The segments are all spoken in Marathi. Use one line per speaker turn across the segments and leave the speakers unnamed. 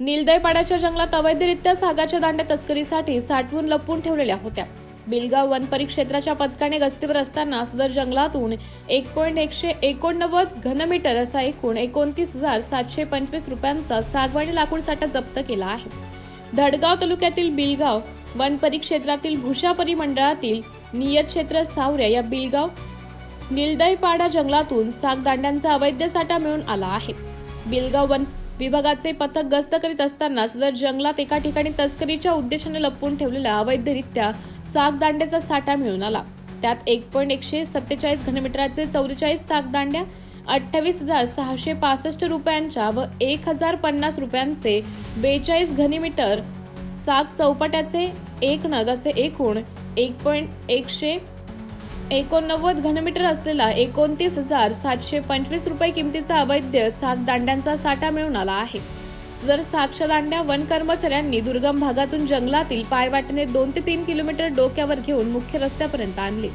नीलदयपाड्याच्या जंगलात अवैधरित्या सागाच्या दांड्या तस्करीसाठी साठवून लपवून ठेवलेल्या होत्या। बिलगाव वन परिक्षेत्राच्या पथकाने गस्तीवर असताना सदर जंगलातून 1.189 घनमीटर असा एकूण 29,725 रुपयांचा सागवानी लाकूड साठा जप्त केला आहे। धडगाव तालुक्यातील बिलगाव वन परिक्षेत्रातील भुशा परिमंडळातील नियत क्षेत्र सावऱ्या या बिलगाव नीलदयपाडा जंगलातून साग दांड्यांचा अवैध साठा मिळून आला आहे। बिलगाव वन विभागाचे पथक गस्त करीत असताना सदर जंगलात एका ठिकाणी तस्करीच्या उद्देशाने लपवून ठेवलेल्या अवैधरित्या साग दांड्याचा साठा मिळून आला। त्यात 1.147 घनमीटरचे 44 साग दांड्या 28,665 रुपयांच्या व 1,050 रुपयांचे 42 घनमीटर साग चौपाट्याचे 1 नग असे एकूण 1.189 घनमीटर असलेला 29,725 रुपये किमतीचा अवैध साग दांड्यांचा साठा मिळून आला आहे। सदर सागच्या दांड्या वन कर्मचाऱ्यांनी दुर्गम भागातून जंगलातील पायवाटेने 2 ते 3 किलोमीटर डोक्यावर घेऊन मुख्य रस्त्यापर्यंत आणले।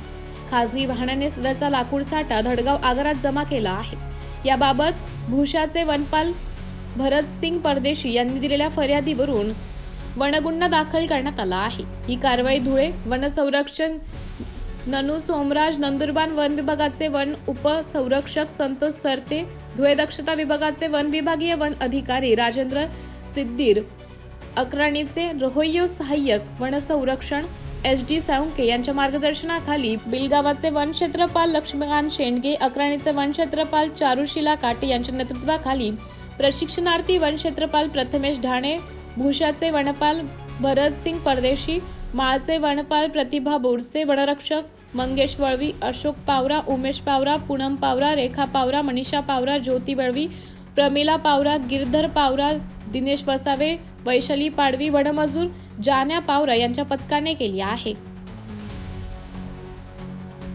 खासगी वाहनाने सदरचा लाकूड साठा धडगाव आगारात जमा केला आहे। याबाबत भुशाचे वनपाल भरतसिंग परदेशी यांनी दिलेल्या फर्यादीवरून वनगुन्हा दाखल करण्यात आला आहे। ही कारवाई धुळे वनसंरक्षण ननू सोमराज, नंदुरबार वन विभागाचे वन उपसंरक्षक संतोष सरते, धुळे दक्षता विभागाचे वन विभागीय वन अधिकारी राजेंद्र सिद्दीर, अक्राणीचे रोहयो सहाय्यक वनसंरक्षण SD साळुंके यांच्या मार्गदर्शनाखाली बिलगावाचे वन क्षेत्रपाल लक्ष्मीकांत शेंडगे, अक्राणीचे वन क्षेत्रपाल चारुशिला काटे यांच्या नेतृत्वाखाली प्रशिक्षणार्थी वन क्षेत्रपाल प्रथमेश ढाणे, भुशाचे वनपाल भरतसिंग परदेशी, माळचे वनपाल प्रतिभा बोरसे, वनरक्षक मंगेश वळवी, अशोक पावरा, उमेश पावरा, पूनम पावरा, रेखा पावरा, मनीषा पावरा, ज्योती वळवी, प्रमिला पावरा, गिरधर पावरा, दिनेश वसावे, वैशाली पाडवी, वनमजूर जान्या पावरा यांच्या पथकाने केली आहे।